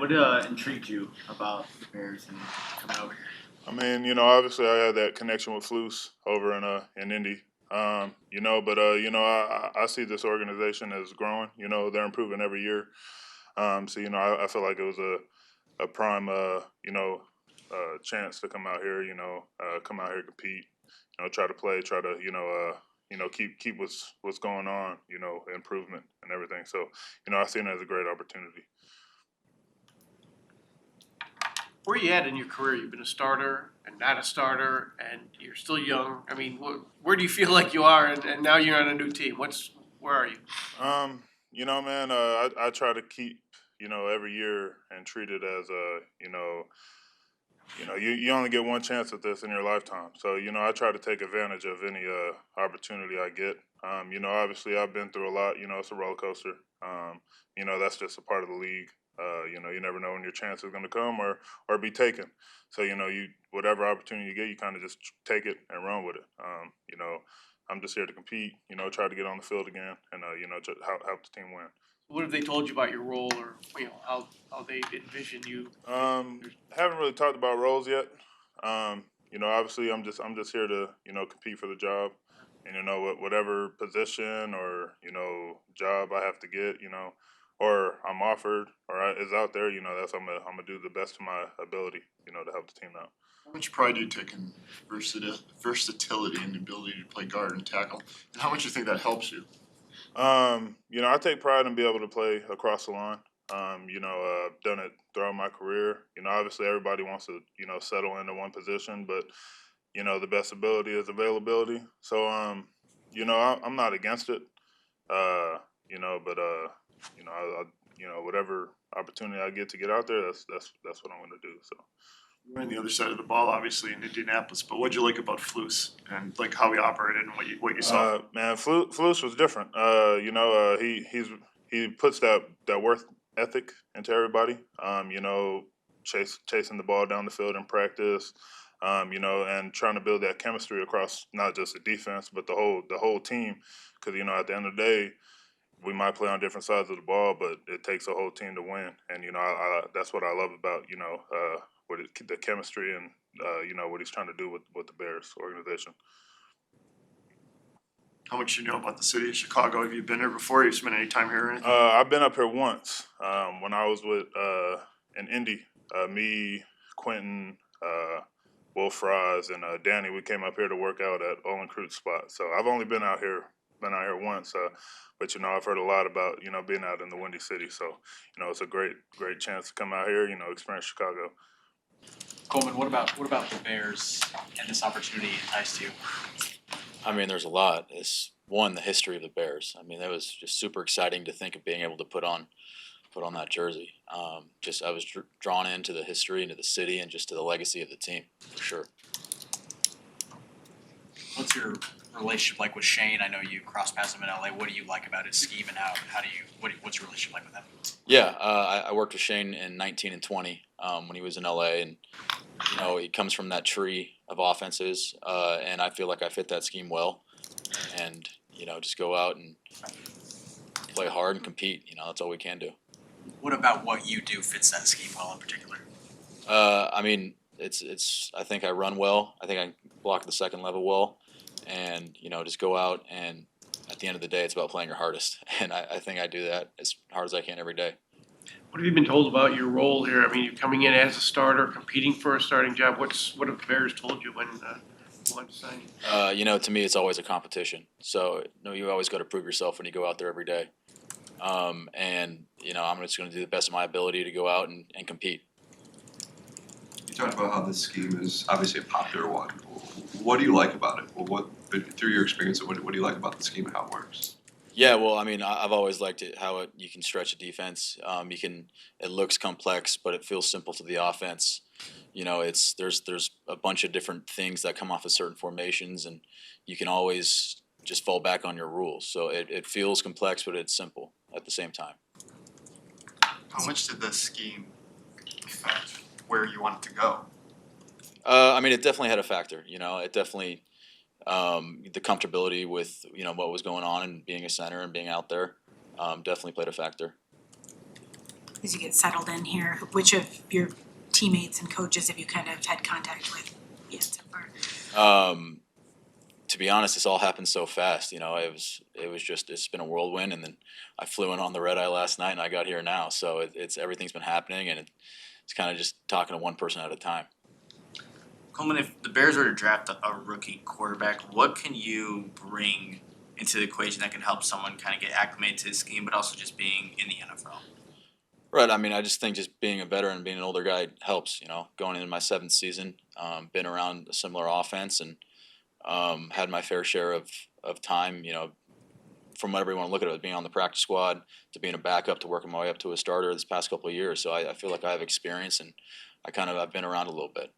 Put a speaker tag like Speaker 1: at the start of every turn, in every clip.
Speaker 1: what intrigued you about the Bears and coming over here?
Speaker 2: Obviously I had that connection with Flus over in Indy. I see this organization as growing. They're improving every year. I feel like it was a prime, chance to come out here. Come out here, compete. Try to play, try to, keep what's going on. Improvement and everything. So, I see it as a great opportunity.
Speaker 3: Where are you at in your career? You've been a starter and not a starter, and you're still young. I mean, where do you feel like you are? And now you're on a new team. Where are you?
Speaker 2: Man, I try to keep, every year and treat it as you only get one chance at this in your lifetime. So, I try to take advantage of any opportunity I get. Obviously I've been through a lot. It's a roller coaster. That's just a part of the league. You never know when your chance is going to come or be taken. So, you whatever opportunity you get, you kind of just take it and run with it. I'm just here to compete. Try to get on the field again and to help the team win.
Speaker 3: What have they told you about your role, or how they envision you?
Speaker 2: Haven't really talked about roles yet. Obviously I'm just here to compete for the job, and whatever position or job I have to get, or I'm offered or is out there, I'm gonna do the best of my ability, to help the team out.
Speaker 4: How much pride do you take in versatility and the ability to play guard and tackle? And how much do you think that helps you?
Speaker 2: I take pride in being able to play across the line. I've done it throughout my career. Obviously everybody wants to, settle into one position, but the best ability is availability. So, I'm not against it. But whatever opportunity I get to get out there, that's what I'm going to do. So.
Speaker 4: You're on the other side of the ball, obviously in Indianapolis. But what'd you like about Flus and like how he operated and what you saw?
Speaker 2: Man, Flus was different. He puts that work ethic into everybody. Chasing the ball down the field in practice. And trying to build that chemistry across not just the defense but the whole team. Because at the end of the day, we might play on different sides of the ball, but it takes a whole team to win. And that's what I love about the chemistry and what he's trying to do with the Bears organization.
Speaker 4: How much you know about the city of Chicago? Have you been here before? You spent any time here or anything?
Speaker 2: I've been up here once when I was with in Indy. Me, Quentin, Will Fries, and Danny. We came up here to work out at Olin Crute spot. So I've only been out here once. But I've heard a lot about being out in the Windy City. So it's a great chance to come out here. Experience Chicago.
Speaker 5: Coleman, what about the Bears and this opportunity enticed you?
Speaker 6: I mean, there's a lot. It's one, the history of the Bears. I mean, that was just super exciting to think of being able to put on that jersey. I was drawn into the history, into the city, and just to the legacy of the team, for sure.
Speaker 5: What's your relationship like with Shane? I know you cross paths him in LA. What do you like about his scheme, and what's your relationship like with him?
Speaker 6: Yeah, I worked with Shane in 19 and 20 when he was in LA, and he comes from that tree of offenses, and I feel like I fit that scheme well, and just go out and play hard and compete. That's all we can do.
Speaker 5: What about what you do fits that scheme well in particular?
Speaker 6: It's. I think I run well. I think I block the second level well, and just go out and at the end of the day, it's about playing your hardest, and I think I do that as hard as I can every day.
Speaker 3: What have you been told about your role here? I mean, you're coming in as a starter, competing for a starting job. What have the Bears told you when you wanted to sign you?
Speaker 6: To me, it's always a competition. So you always got to prove yourself when you go out there every day. I'm just going to do the best of my ability to go out and compete.
Speaker 7: You talked about how this scheme is obviously a popular one. What do you like about it? Well, through your experience, what do you like about the scheme and how it works?
Speaker 6: Yeah, well, I've always liked it how you can stretch a defense. It looks complex, but it feels simple to the offense. There's a bunch of different things that come off of certain formations, and you can always just fall back on your rules. So it feels complex, but it's simple at the same time.
Speaker 8: How much did the scheme affect where you wanted to go?
Speaker 6: It definitely had a factor. It definitely the comfortability with what was going on and being a center and being out there definitely played a factor.
Speaker 9: as you get settled in here, which of your teammates and coaches have you kind of had contact with yet so far?
Speaker 6: To be honest, this all happened so fast. It's been a whirlwind, and then I flew in on the red eye last night, and I got here now. So it's everything's been happening, and it's kind of just talking to one person at a time.
Speaker 10: Coleman, if the Bears were to draft a rookie quarterback, what can you bring into the equation that can help someone kind of get acclimated to the scheme, but also just being in the NFL?
Speaker 6: Right. I mean, I just think just being a veteran, being an older guy helps. Going into my 7th season, been around a similar offense and had my fair share of time. From whatever you want to look at it, being on the practice squad to being a backup to working my way up to a starter this past couple of years. So I feel like I have experience and I've been around a little bit.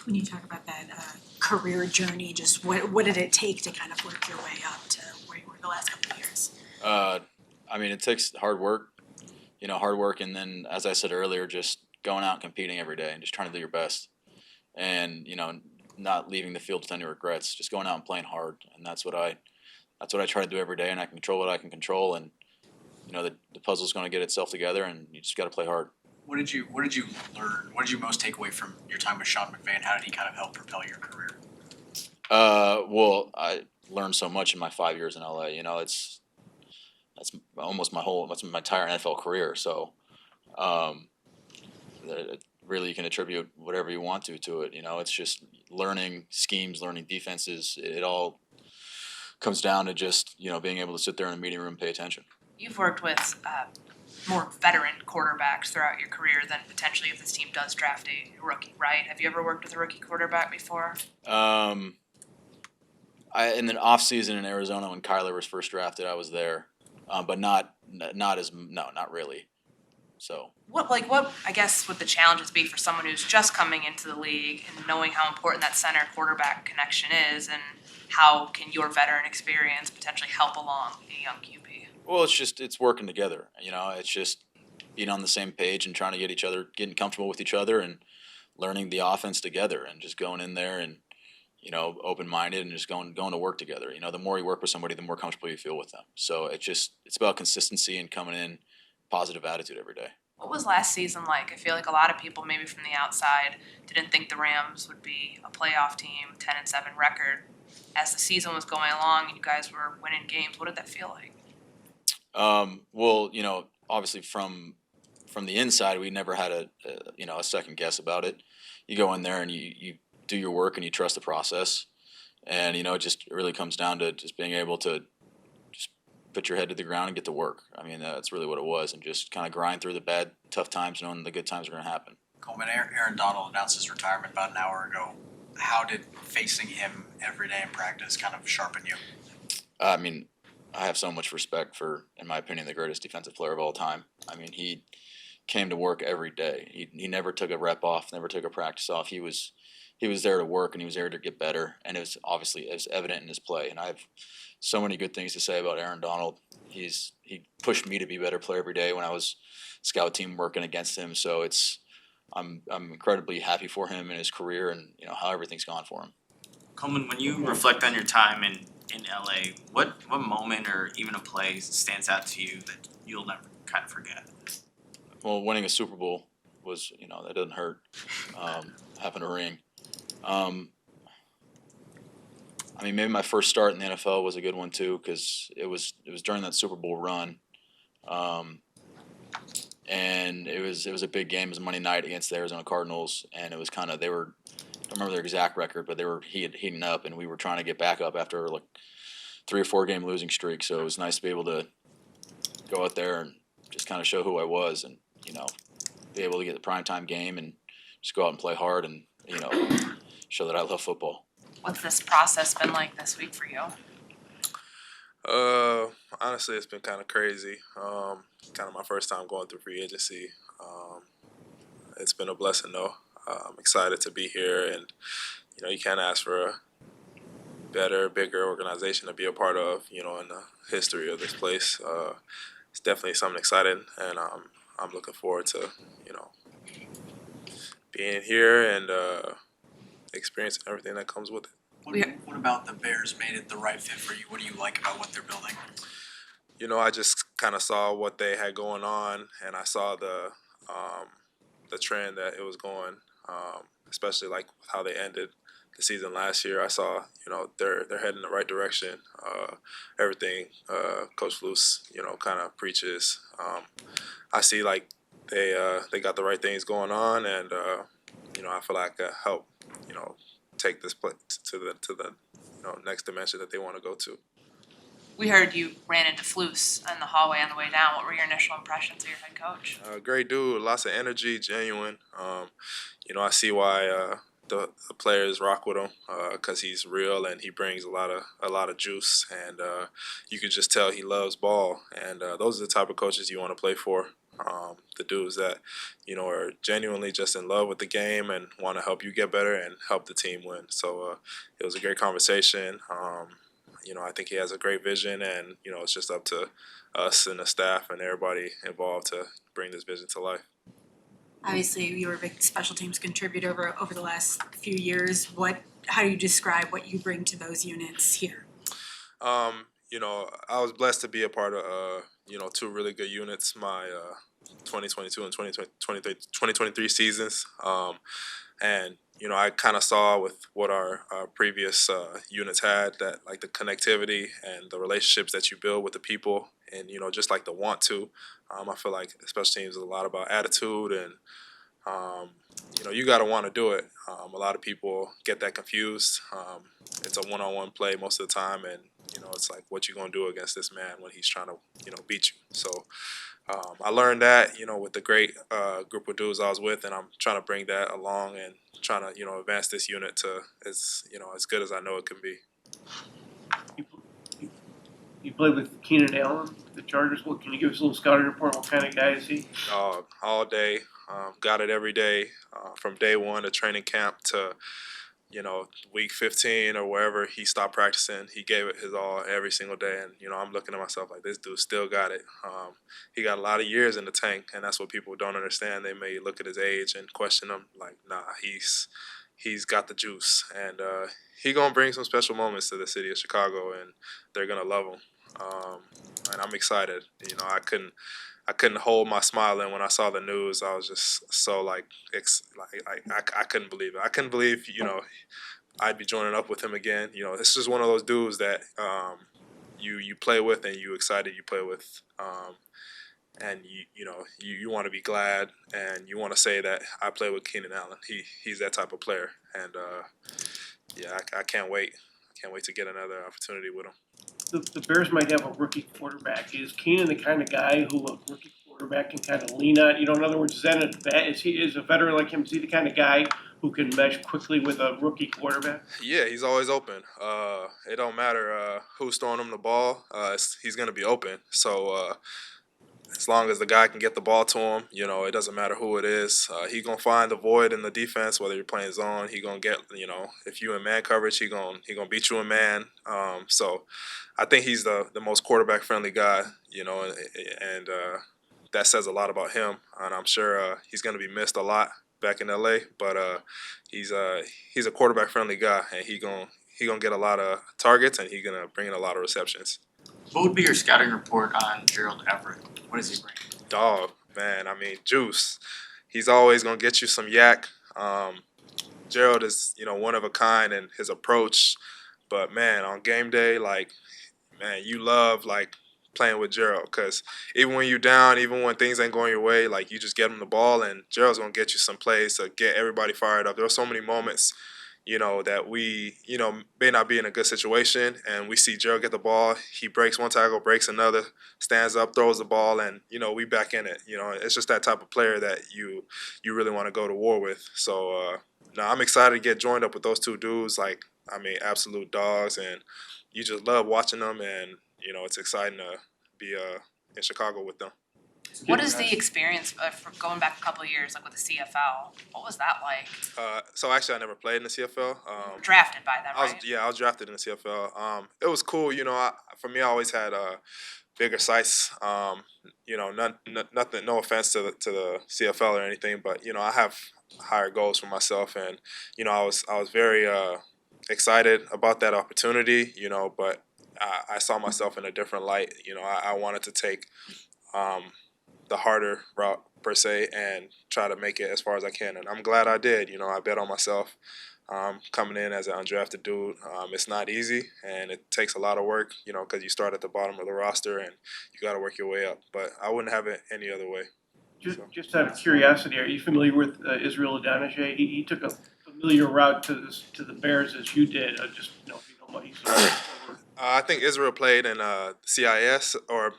Speaker 9: When you talk about that career journey, just what did it take to kind of work your way up to where you were the last couple of years?
Speaker 6: I mean, it takes hard work, and then, as I said earlier, just going out and competing every day and just trying to do your best. And, not leaving the field with any regrets, just going out and playing hard. And that's what I try to do every day, and I can control what I can control. And, the puzzle's going to get itself together, and you just got to play hard.
Speaker 5: What did you learn? What did you most take away from your time with Sean McVay, and how did he kind of help propel your career?
Speaker 6: Well, I learned so much in my 5 years in LA. That's almost my entire NFL career. So, really, you can attribute whatever you want to it. It's just learning schemes, learning defenses. It all comes down to just being able to sit there in a meeting room and pay attention.
Speaker 11: You've worked with more veteran quarterbacks throughout your career than potentially if this team does draft a rookie, right? Have you ever worked with a rookie quarterback before?
Speaker 6: In the off season in Arizona when Kyler was first drafted, I was there, but not really. So
Speaker 11: What I guess would the challenges be for someone who's just coming into the league and knowing how important that center quarterback connection is, and how can your veteran experience potentially help along a young QB?
Speaker 6: Well, it's working together. It's just being on the same page and trying to getting comfortable with each other and learning the offense together and just going in there and, open-minded and just going to work together. The more you work with somebody, the more comfortable you feel with them. So it's about consistency and coming in positive attitude every day.
Speaker 11: What was last season like? I feel like a lot of people, maybe from the outside, didn't think the Rams would be a playoff team, 10-7 record. As the season was going along and you guys were winning games, what did that feel like?
Speaker 6: Well, obviously from the inside, we never had a second guess about it. You go in there and you do your work and you trust the process, and it just really comes down to just being able to just put your head to the ground and get to work. I mean, that's really what it was, and just kind of grind through the bad, tough times, knowing the good times are going to happen.
Speaker 5: Coleman, Aaron Donald announced his retirement about an hour ago. How did facing him every day in practice kind of sharpen you?
Speaker 6: I mean, I have so much respect for, in my opinion, the greatest defensive player of all time. I mean, he came to work every day. He never took a rep off, never took a practice off. He was there to work, and he was there to get better. And it was evident in his play. And I have so many good things to say about Aaron Donald. He pushed me to be a better player every day when I was scout team working against him. So I'm incredibly happy for him and his career and how everything's gone for him.
Speaker 10: Coleman, when you reflect on your time in LA, what moment or even a play stands out to you that you'll never kind of forget?
Speaker 6: Well, winning a Super Bowl was, that doesn't hurt. Having a ring. I mean, maybe my first start in the NFL was a good one too, because it was during that Super Bowl run, and it was a big game. It was Monday night against the Arizona Cardinals, and it was I don't remember their exact record, but they were heating up, and we were trying to get back up after like 3 or 4 game losing streak. So it was nice to be able to go out there and just kind of show who I was, and be able to get the primetime game and just go out and play hard and show that I love football.
Speaker 11: What's this process been like this week for you?
Speaker 12: Honestly, it's been kind of crazy. Kind of my first time going through free agency. It's been a blessing though. I'm excited to be here, and you can't ask for a better, bigger organization to be a part of. In the history of this place, it's definitely something exciting, and I'm looking forward to being here and experiencing everything that comes with it.
Speaker 5: What about the Bears made it the right fit for you? What do you like about what they're building?
Speaker 12: I just kind of saw what they had going on, and I saw the trend that it was going, especially like how they ended the season last year. I saw, they're heading in the right direction. Everything Coach Luce, kind of preaches. I see like they got the right things going on, and I feel like I can help, take this play to the next dimension that they want to go to.
Speaker 11: We heard you ran into Flus in the hallway on the way down. What were your initial impressions of your head coach?
Speaker 12: Great dude, lots of energy, genuine. I see why the players rock with him because he's real and he brings a lot of juice, and you can just tell he loves ball. And those are the type of coaches you want to play for. The dudes that are genuinely just in love with the game and want to help you get better and help the team win. So it was a great conversation. I think he has a great vision, and it's just up to us and the staff and everybody involved to bring this vision to life.
Speaker 9: Obviously, you were a big special teams contributor over the last few years. How do you describe what you bring to those units here?
Speaker 12: I was blessed to be a part of two really good units my 2022 and 2023 seasons. And I kind of saw with what our previous units had, that like the connectivity and the relationships that you build with the people, and just like the want to. I feel like special teams is a lot about attitude, and you got to want to do it. A lot of people get that confused. It's a one-on-one play most of the time, and it's like, what you gonna do against this man when he's trying to beat you. So I learned that with the great group of dudes I was with, and I'm trying to bring that along and trying to advance this unit to as good as I know it can be.
Speaker 3: You played with Keenan Allen, the Chargers. What can you give us a little scouting report? What kind of guy is he?
Speaker 12: All day, got it every day, from day one of training camp to week 15 or wherever he stopped practicing. He gave it his all every single day, and I'm looking at myself like, this dude still got it. He got a lot of years in the tank, and that's what people don't understand. They may look at his age and question him, like, nah, he's got the juice, and he gonna bring some special moments to the city of Chicago, and they're gonna love him. And I'm excited. I couldn't hold my smile in when I saw the news. I was just so I couldn't believe it. I couldn't believe I'd be joining up with him again. It's just one of those dudes that you play with and you excited you play with, and you want to be glad and you want to say that I play with Keenan Allen. He's that type of player, and I can't wait. I can't wait to get another opportunity with him.
Speaker 3: The Bears might have a rookie quarterback. Is Keenan the kind of guy who a rookie quarterback can kind of lean on? In other words, is a veteran like him? Is he the kind of guy who can mesh quickly with a rookie quarterback?
Speaker 12: Yeah, he's always open. It don't matter who's throwing him the ball. He's going to be open. So as long as the guy can get the ball to him, it doesn't matter who it is. He gonna find the void in the defense, whether you're playing zone. He gonna get, if you in man coverage, he gonna beat you in man. So I think he's the most quarterback friendly guy, and that says a lot about him. And I'm sure he's gonna be missed a lot back in LA, but he's a quarterback friendly guy, and he gonna get a lot of targets, and he's gonna bring in a lot of receptions.
Speaker 10: What would be your scouting report on Gerald Everett? What does he bring?
Speaker 12: Dog, man, juice. He's always going to get you some yak. Gerald is, one of a kind in his approach. But, man, on game day, you love, playing with Gerald. Because even when you're down, even when things ain't going your way, you just get him the ball, and Gerald's going to get you some plays to get everybody fired up. There are so many moments that we, may not be in a good situation, and we see Gerald get the ball. He breaks one tackle, breaks another, stands up, throws the ball, and, we back in it. It's just that type of player that you really want to go to war with. So, I'm excited to get joined up with those two dudes. Absolute dogs, and you just love watching them, and, it's exciting to be in Chicago with them.
Speaker 11: What is the experience from going back a couple of years, with the CFL? What was that like?
Speaker 12: So actually, I never played in the CFL.
Speaker 11: Drafted by them, right?
Speaker 12: I was drafted in the CFL. It was cool. For me, I always had bigger sights. Nothing. No offense to the CFL or anything, but I have higher goals for myself, and I was very excited about that opportunity. But I saw myself in a different light. You know, I wanted to take the harder route per se and try to make it as far as I can, and I'm glad I did. You know, I bet on myself. Coming in as an undrafted dude, it's not easy and it takes a lot of work, you know, because you start at the bottom of the roster and you got to work your way up. But I wouldn't have it any other way.
Speaker 3: Just out of curiosity, are you familiar with Israel Adonijah? He took a familiar route to the Bears as you did. Just you know, if you know what he's.
Speaker 12: I think Israel played in CIS, or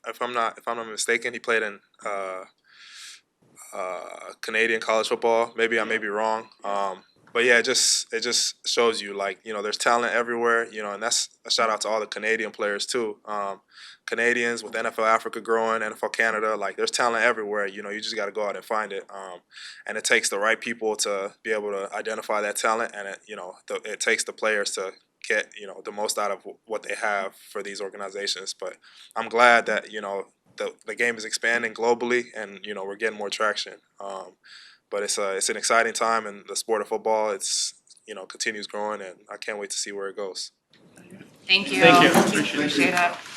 Speaker 12: if I'm not mistaken, he played in Canadian college football. Maybe I may be wrong. But yeah, it just shows you, like, you know, there's talent everywhere, you know, and that's a shout out to all the Canadian players too. Canadians with NFL Africa growing, NFL Canada, like there's talent everywhere, you know, you just got to go out and find it. And it takes the right people to be able to identify that talent, and it takes the players to get, you know, the most out of what they have for these organizations. But I'm glad that, you know, the game is expanding globally, and you know, we're getting more traction. But it's an exciting time in the sport of football. It's, you know, continues growing, and I can't wait to see where it goes.
Speaker 11: Thank you.
Speaker 3: Thank you.
Speaker 11: Appreciate it.